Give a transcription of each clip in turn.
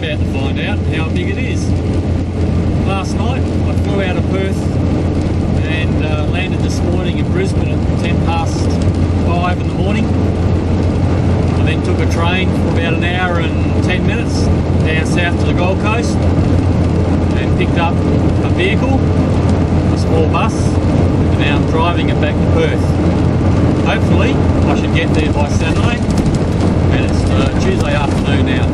about to find out how big it is. Last night I flew out of Perth and landed this morning in Brisbane at 5:10 in the morning. I then took a train for about an hour and 10 minutes down south to the Gold Coast and picked up a vehicle, a small bus, and now I'm driving it back to Perth. Hopefully I should get there by Saturday, and it's Tuesday afternoon now.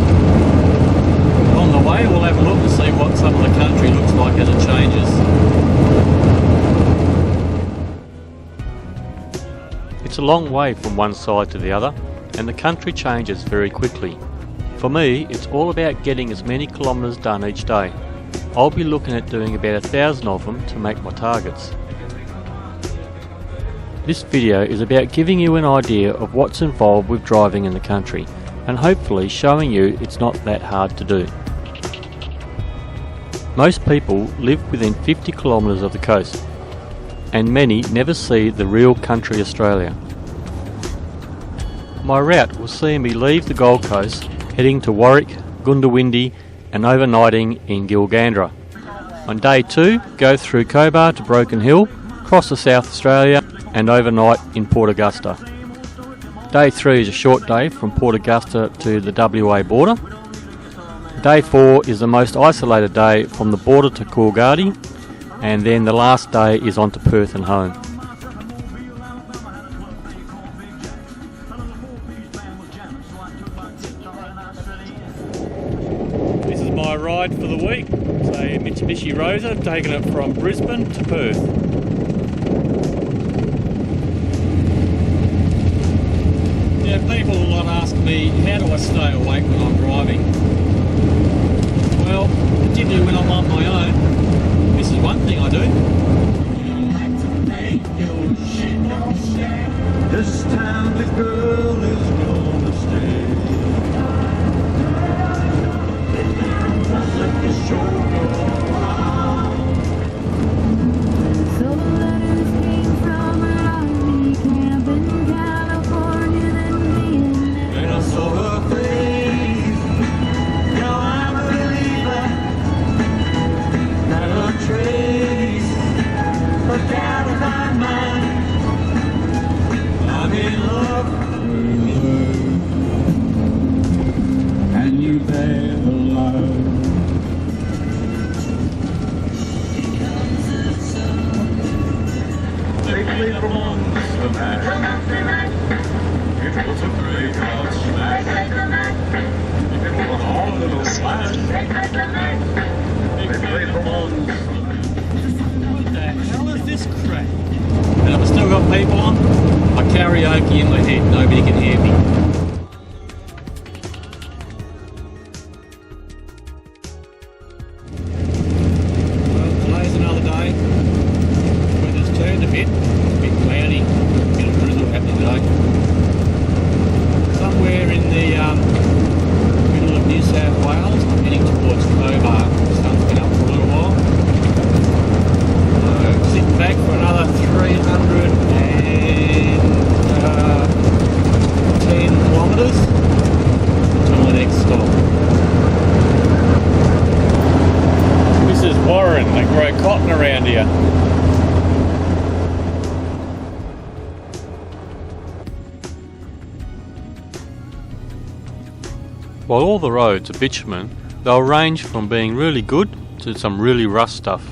On the way we'll have a look and see what some of the country looks like as it changes. It's a long way from one side to the other, and the country changes very quickly. For me, it's all about getting as many kilometres done each day. I'll be looking at doing about 1,000 of them to make my targets. This video is about giving you an idea of what's involved with driving in the country, and hopefully showing you it's not that hard to do. Most people live within 50 kilometres of the coast, and many never see the real country Australia. My route will see me leave the Gold Coast, heading to Warwick, Goondiwindi and overnighting in Gilgandra. On day 2, go through Khobar to Broken Hill, cross to South Australia and overnight in Port Augusta. Day 3 is a short day from Port Augusta to the WA border. Day 4 is the most isolated day from the border to Coolgardie, and then the last day is on to Perth and home. This is my ride for the week. It's a Mitsubishi Rosa. I've taken it from Brisbane to Perth. People a lot ask me, how do I stay awake when I'm driving? Well, particularly when I'm on my own, this is one thing I do. This time the girl is gonna stay. Let the show go on. So the letters came from an army camp in California. And I saw her face. Now I'm a believer. Not a trace of doubt in my mind. I'm in love with her, and you better love. Take me from on the man. It was a great house smash. It was all a little flash. They played from on. What the hell is this crap? And I've still got people on. I karaoke in my head, nobody can hear me. Well, today's another day. Weather's turned a bit. It's a bit cloudy. A bit of drizzle happening today. Somewhere in the middle of New South Wales, I'm heading towards Khobar. The sun's been up for a little while. So sitting back for another 310 kilometres until the next stop. This is Warren, they grow cotton around here. While all the roads are bitumen, they'll range from being really good to some really rough stuff.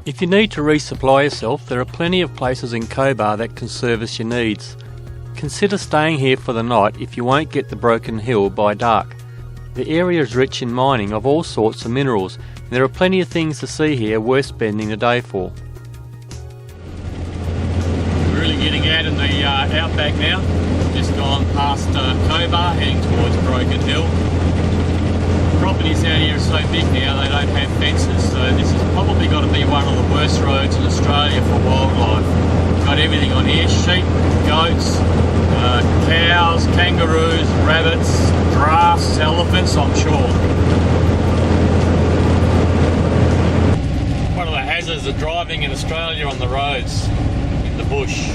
If you need to resupply yourself, there are plenty of places in Khobar that can service your needs. Consider staying here for the night if you won't get the Broken Hill by dark. The area is rich in mining of all sorts of minerals, and there are plenty of things to see here worth spending the day for. Really getting out in the outback now. Just gone past Khobar, heading towards Broken Hill. Properties out here are so big now, they don't have fences, so this has probably got to be one of the worst roads in Australia for wildlife. Got everything on here: sheep, goats, cows, kangaroos, rabbits, giraffes, elephants, I'm sure. One of the hazards of driving in Australia on the roads, in the bush.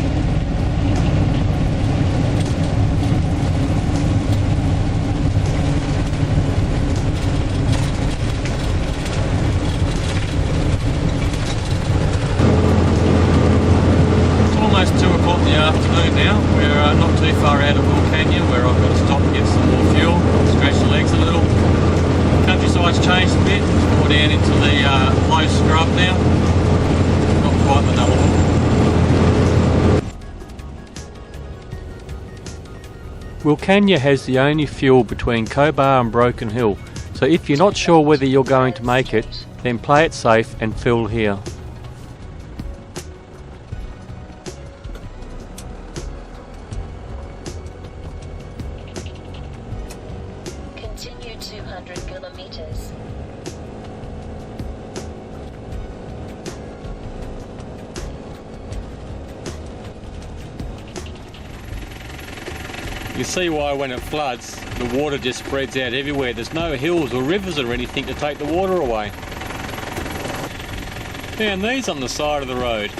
in the afternoon now. We're not too far out of Wilcannia where I've got to stop and get some more fuel, scratch the legs a little. Countryside's changed a bit, it's more down into the low scrub now. Not quite the double hook. Wilcannia has the only fuel between Khobar and Broken Hill, so if you're not sure whether you're going to make it, then play it safe and fill here. Continue 200 kilometers. You see why when it floods, the water just spreads out everywhere. There's no hills or rivers or anything to take the water away. And these on the side of the road.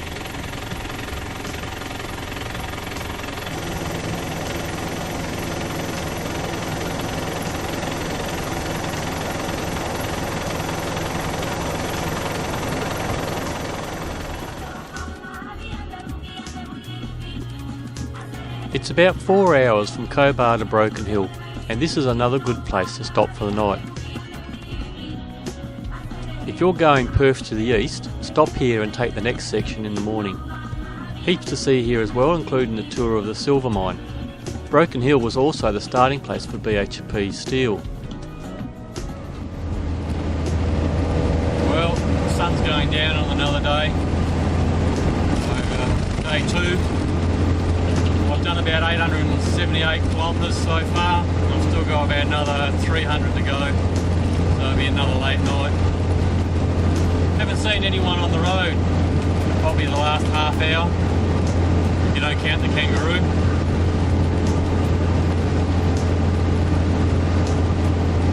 It's about 4 hours from Khobar to Broken Hill, and this is another good place to stop for the night. If you're going Perth to the east, stop here and take the next section in the morning. Heaps to see here as well, including a tour of the silver mine. Broken Hill was also the starting place for BHP steel. Well, the sun's going down on another day. So, day 2. I've done about 878 kilometres so far. I've still got about another 300 to go, so it'll be another late night. Haven't seen anyone on the road, probably the last half hour, if you don't count the kangaroo.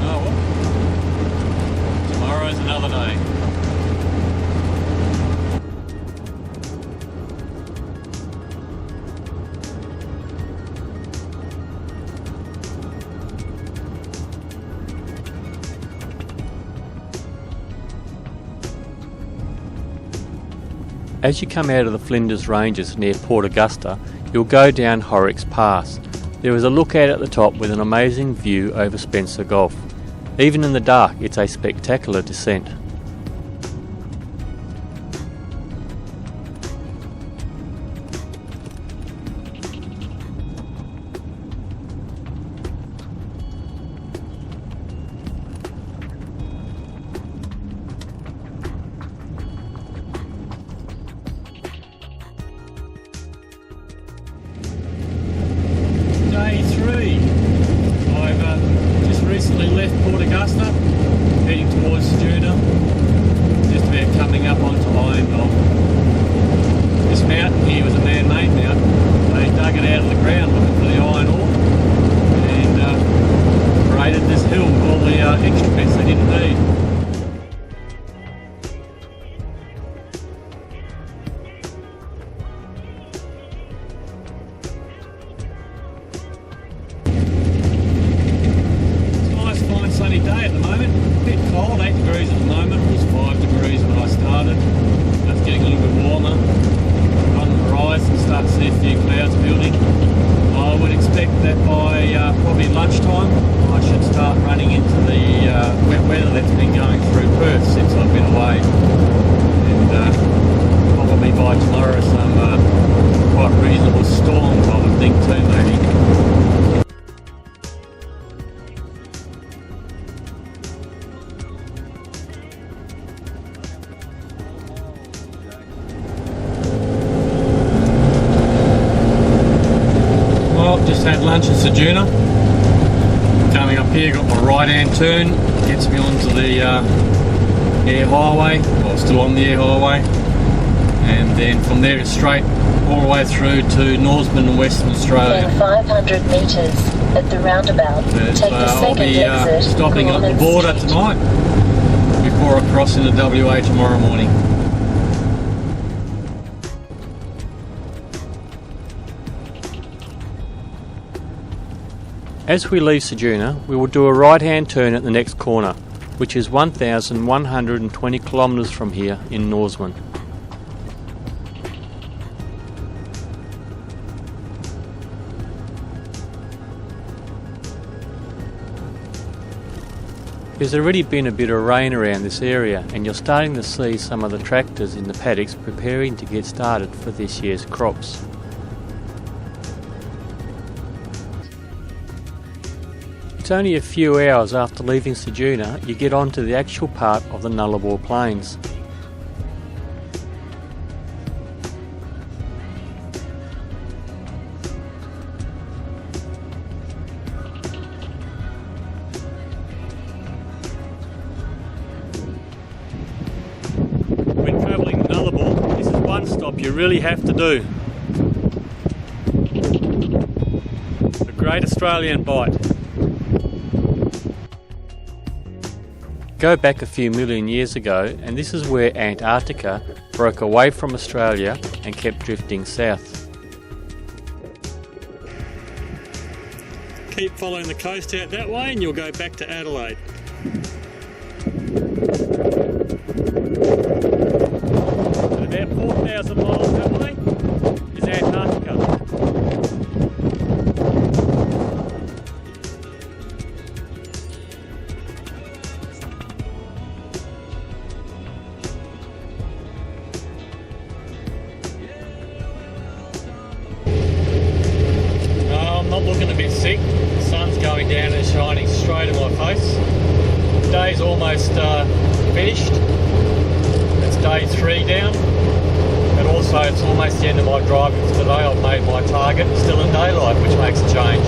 Oh well, tomorrow's another day. As you come out of the Flinders Ranges near Port Augusta, you'll go down Horrocks Pass. There is a lookout at the top with an amazing view over Spencer Gulf. Even in the dark, it's a spectacular descent. Day 3. I've just recently left Port Augusta, heading towards Saguna, just about coming up onto Iron Knob. This mountain here was a man-made mountain. They dug it out of the ground looking for the iron ore and created this hill with all the extra bits they didn't need. Sunny day at the moment, a bit cold, 8 degrees at the moment, it was 5 degrees when I started. It's getting a little bit warmer. On the horizon, start to see a few clouds building. I would expect that by probably lunchtime I should start running into the wet weather that's been going through Perth since I've been away. And probably by tomorrow some quite reasonable storms I would think too maybe. Just had lunch in Saguna. Coming up here, got my right hand turn, gets me onto the air highway, or still on the air highway, and then from there it's straight all the way through to Norseman and Western Australia. In 500 metres at the roundabout, take the I'll second be exit. stopping at the border tonight before I cross into WA tomorrow morning. As we leave Saguna, we will do a right-hand turn at the next corner, which is 1,120 kilometres from here in Norseman. There's already been a bit of rain around this area and you're starting to see some of the tractors in the paddocks preparing to get started for this year's crops. It's only a few hours after leaving Saguna you get onto the actual part of the Nullarbor Plains. When travelling the Nullarbor, this is one stop you really have to do. The Great Australian Bight. Go back a few million years ago and this is where Antarctica broke away from Australia and kept drifting south. Keep following the coast out that way and you'll go back to Adelaide. And about 4,000 miles that way is Antarctica. I'm looking a bit sick. The sun's going down and shining straight in my face. The day's almost finished. It's day 3 down, but also it's almost the end of my driving for today. I've made my target still in daylight, which makes a change.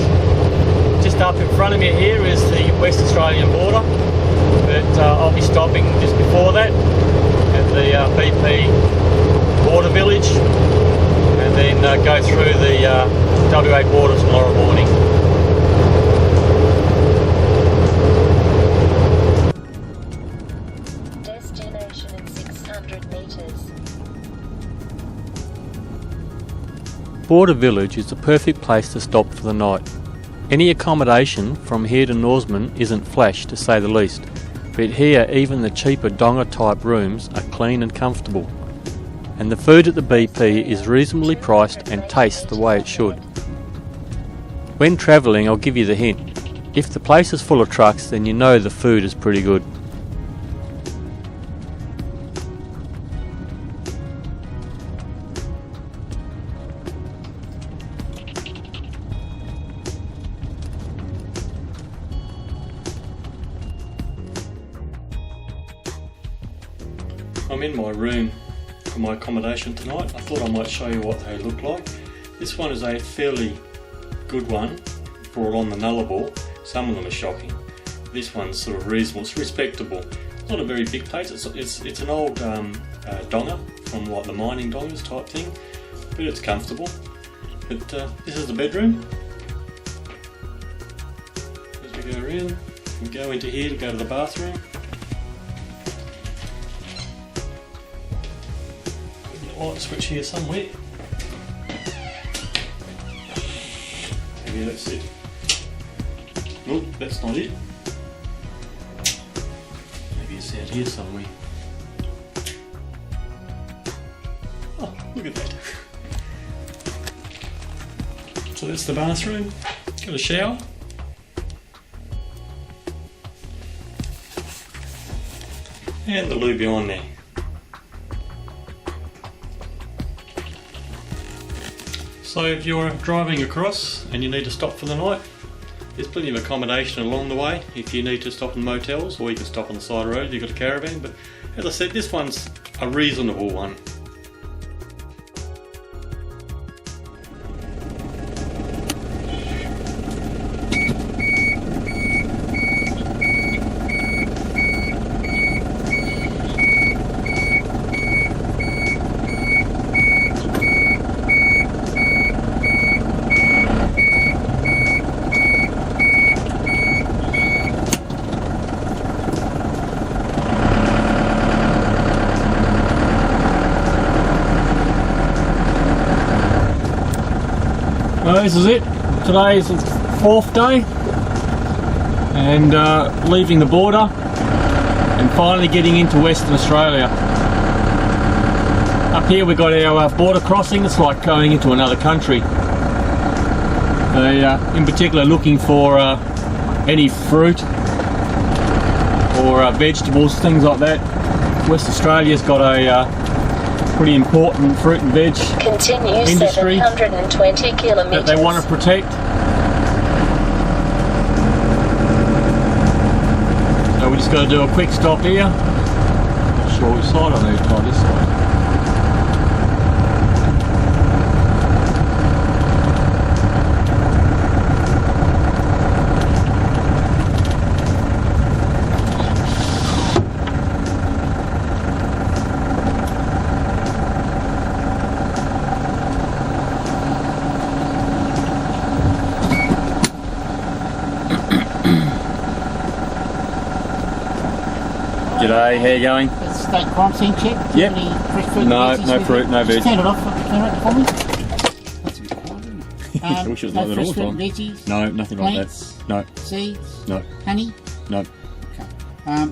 Just up in front of me here is the West Australian border, but I'll be stopping just before that at the BP border village and then go through the WA border tomorrow morning. Destination in 600 metres. Border Village is the perfect place to stop for the night. Any accommodation from here to Norseman isn't flash to say the least, but here even the cheaper donga type rooms are clean and comfortable. And the food at the BP is reasonably priced and tastes the way it should. When travelling, I'll give you the hint. If the place is full of trucks, then you know the food is pretty good. I'm in my room for my accommodation tonight. I thought I might show you what they look like. This one is a fairly good one for on the Nullarbor. Some of them are shocking. This one's sort of reasonable, it's respectable. It's not a very big place, it's an old donga from like the mining dongas type thing, but it's comfortable. But this is the bedroom. As we go around, we go into here to go to the bathroom. Light switch here somewhere. Maybe that's it. Nope, that's not it. Maybe it's out here somewhere. Oh, look at that. So that's the bathroom. Got a shower. And the loo behind there. So if you're driving across and you need to stop for the night, there's plenty of accommodation along the way if you need to stop in motels, or you can stop on the side of the road if you've got a caravan. But as I said, this one's a reasonable one. Well, this is it. Today is the 4th day and leaving the border and finally getting into Western Australia. Up here we've got our border crossing. It's like going into another country. They in particular looking for any fruit for vegetables, things like that. West Australia's got a pretty important fruit and veg Continue industry 720 kilometers. that they want to protect. So we just got to do a quick stop here. Not sure which side I need to try this side. G'day, how you going? State crime scene check. Do you Yep. have any fresh fruit? No, and veggies no with fruit, you? no Just veg. turn it off for me. That's a bit quiet, isn't it? I wish it was like that all the fresh fruit time. and veggies, No, nothing like plants, that. No, seeds, no, honey. no. Okay.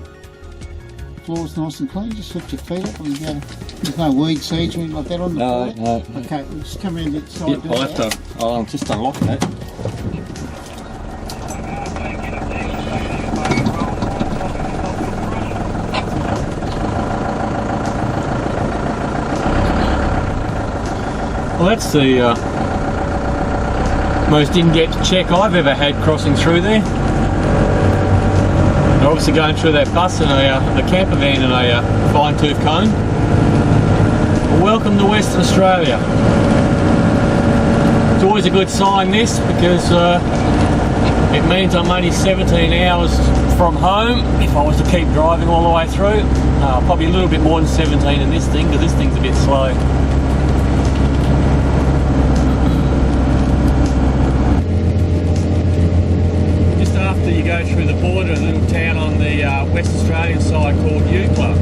Floor's nice and clean. Just lift your feet up and go. There's no weed seeds or anything like that on the No, floor. no. Okay, we'll just come around the side. Yep, I'll have to. I'll just unlock that. Well, that's the most in-depth check I've ever had crossing through there. And obviously going through that bus and a camper van and a fine-tooth comb. Well, welcome to Western Australia. It's always a good sign, this, because it means I'm only 17 hours from home if I was to keep driving all the way through. Probably a little bit more than 17 in this thing, because this thing's a bit slow. Just after you go through the border, a little town on the West Australian side called Eucla.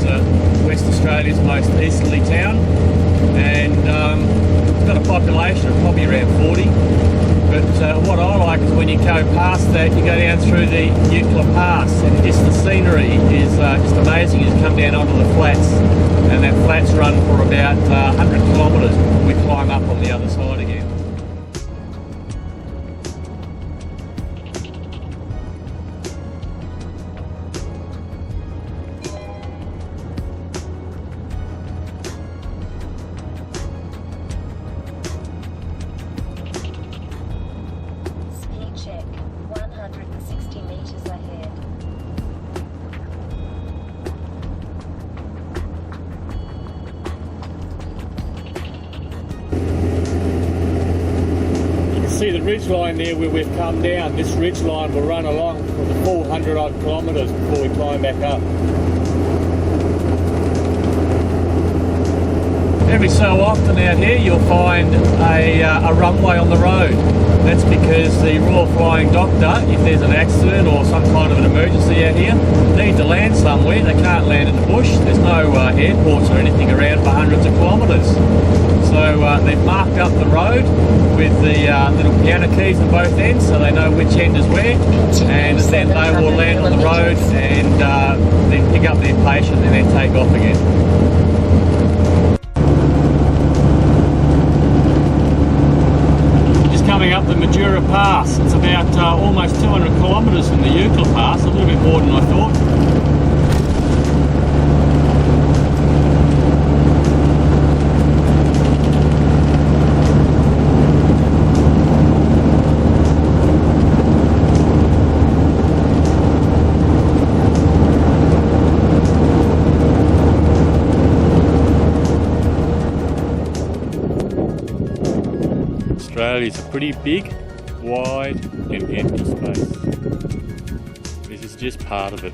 It's West Australia's most easterly town, and it's got a population of probably around 40. But what I like is when you go past that, you go down through the Eucla Pass, and just the scenery is just amazing. You just come down onto the flats, and that flats run for about 100 kilometres before we climb up on the other side again. Speed check 160 meters ahead. You can see the ridge line there where we've come down. This ridge line will run along for the full 100 odd kilometres before we climb back up. Every so often out here you'll find a runway on the road. That's because the Royal Flying Doctor, if there's an accident or some kind of an emergency out here, need to land somewhere. They can't land in the bush. There's no airports or anything around for hundreds of kilometres. So they've marked up the road with the little piano keys at both ends, so they know which end is where, and then they will land on the road and then pick up their patient and then take off again. Coming up the Majura Pass. It's about almost 200 kilometres from the Eucla Pass, a little bit more than I thought. Australia is a pretty big, wide and empty space. This is just part of it.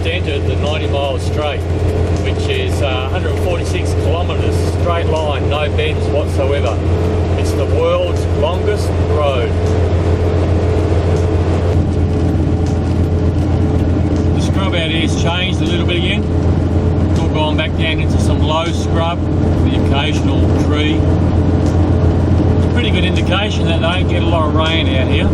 entered the 90 mile straight, which is 146 kilometres straight line, no bends whatsoever. It's the world's longest road. The scrub out here's changed a little bit again. It's all gone back down into some low scrub, the occasional tree. It's a pretty good indication that they don't get a lot of rain out here.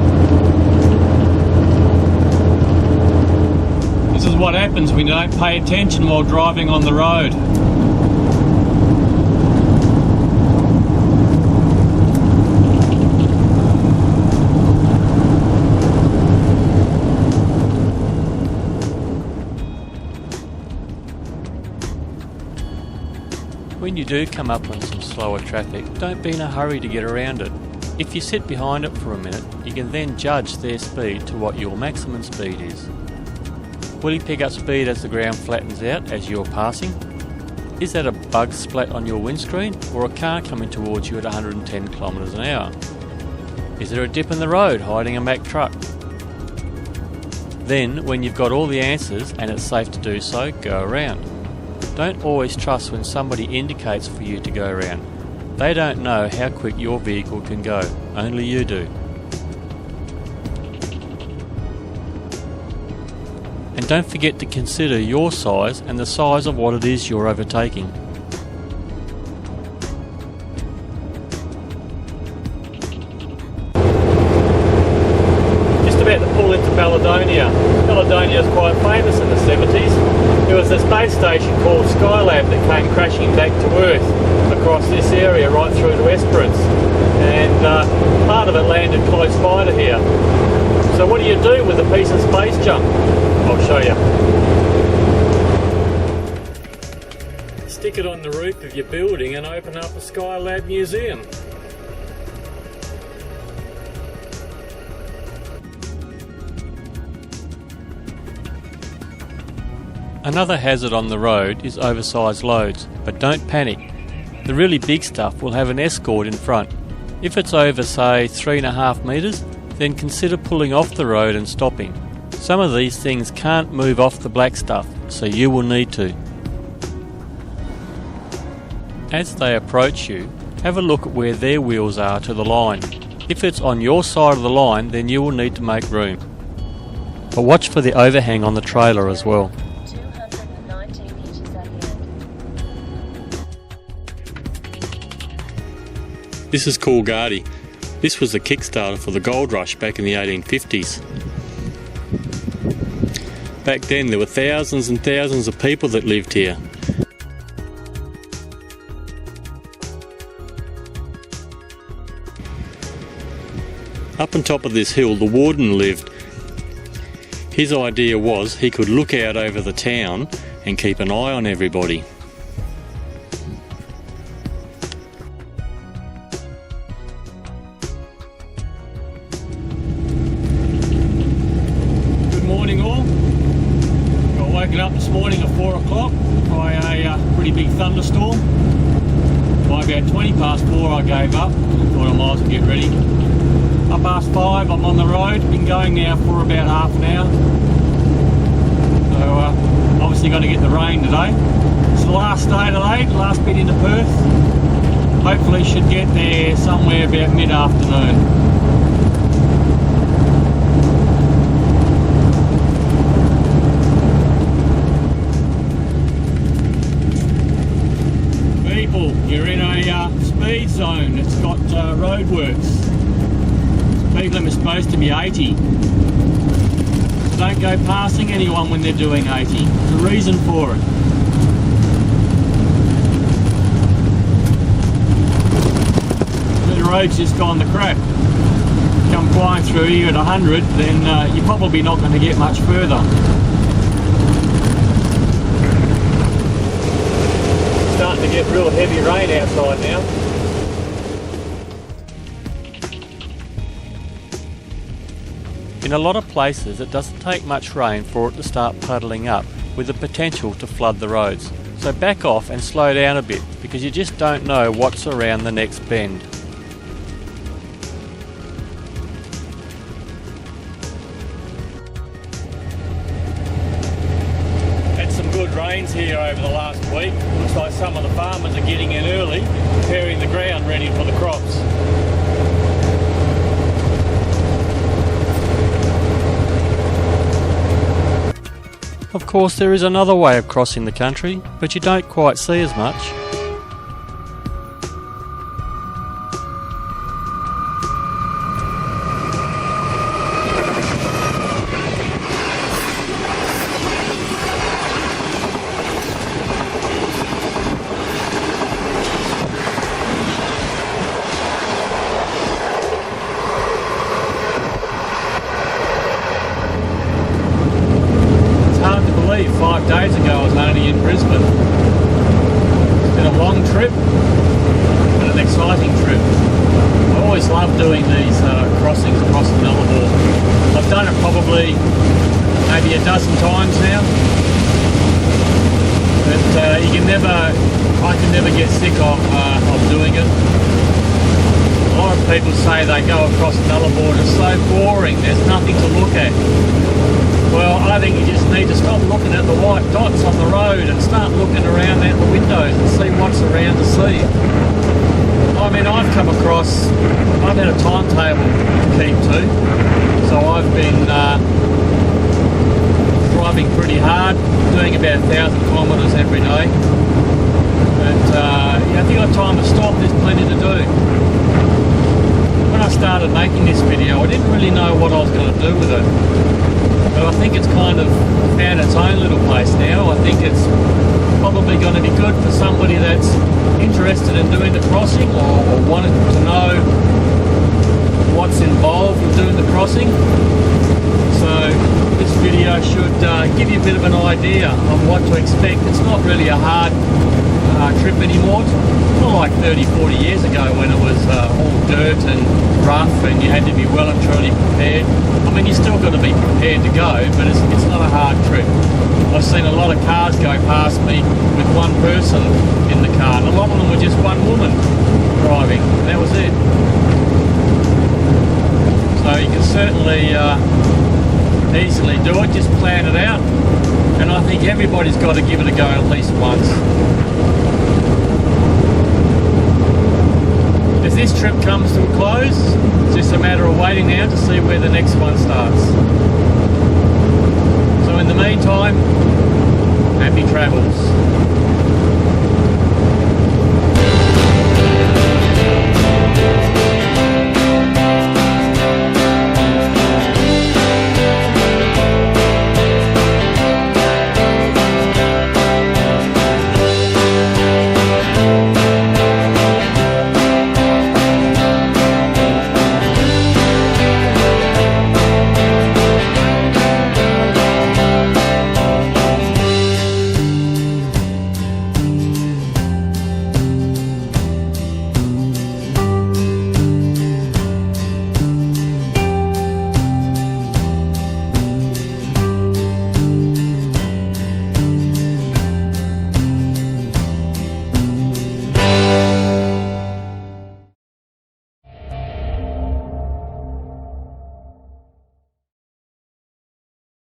This is what happens when you don't pay attention while driving on the road. When you do come up on some slower traffic, don't be in a hurry to get around it. If you sit behind it for a minute, you can then judge their speed to what your maximum speed is. Will he pick up speed as the ground flattens out as you're passing? Is that a bug splat on your windscreen or a car coming towards you at 110 kilometres an hour? Is there a dip in the road hiding a Mack truck? Then, when you've got all the answers and it's safe to do so, go around. Don't always trust when somebody indicates for you to go around. They don't know how quick your vehicle can go, only you do. And don't forget to consider your size and the size of what it is you're overtaking. Just about to pull into Caledonia. Caledonia is quite famous in the 70s. There was a space station called Skylab that came crashing back to Earth across this area right through to Esperance. And part of it landed close by to here. So what do you do with a piece of space junk? I'll show you. Stick it on the roof of your building and open up a Skylab museum. Another hazard on the road is oversized loads, but don't panic. The really big stuff will have an escort in front. If it's over, say, 3.5 metres, then consider pulling off the road and stopping. Some of these things can't move off the black stuff, so you will need to. As they approach you, have a look at where their wheels are to the line. If it's on your side of the line, then you will need to make room. But watch for the overhang on the trailer as well. 219 meters ahead. This is Coolgardie. This was the Kickstarter for the gold rush back in the 1850s. Back then there were thousands and thousands of people that lived here. Up on top of this hill the warden lived. His idea was he could look out over the town and keep an eye on everybody. Woken up this morning at 4 o'clock by a pretty big thunderstorm. By about 20 past 4 I gave up, thought I might as well get ready. 5:30 I'm on the road, been going now for about half an hour. So obviously going to get the rain today. It's the last day today, last bit into Perth. Hopefully should get there somewhere about mid-afternoon. You're in a speed zone. It's got roadworks. Speed limit is supposed to be 80. So don't go passing anyone when they're doing 80. There's a reason for it. The road's just gone to crap. Come flying through here at 100, then you're probably not going to get much further. Starting to get real heavy rain outside now. In a lot of places it doesn't take much rain for it to start puddling up with the potential to flood the roads. So back off and slow down a bit because you just don't know what's around the next bend. rains here over the last week. Looks like some of the farmers are getting in early, preparing the ground ready for the crops. Of course, there is another way of crossing the country, but you don't quite see as much. It's hard to believe 5 days ago I was only in Brisbane. It's been a long trip, but an exciting trip. I always love doing these crossings across the Nullarbor. I've done it probably maybe a dozen times now, but I can never get sick of doing it. A lot of people say they go across the Nullarbor, it's so boring, there's nothing to look at. Well, I think you just need to stop looking at the white dots on the road and start looking around out the windows and see what's around to see. I mean, I've had a timetable to keep to, so I've been driving pretty hard, doing about 1,000 kilometres every day. But yeah, if you've got time to stop, there's plenty to do. When I started making this video, I didn't really know what I was going to do with it. But I think it's kind of found its own little place now. I think it's probably going to be good for somebody that's interested in doing the crossing or wanted to know what's involved with doing the crossing. So this video should give you a bit of an idea of what to expect. It's not really a hard trip anymore. It's not like 30-40 years ago when it was all dirt and rough and you had to be well and truly prepared. I mean, you still got to be prepared to go, but it's not a hard trip. I've seen a lot of cars go past me with one person in the car, and a lot of them were just one woman driving, and that was it. So you can certainly easily do it, just plan it out, and I think everybody's got to give it a go at least once. As this trip comes to a close, it's just a matter of waiting now to see where the next one starts. So in the meantime, happy travels.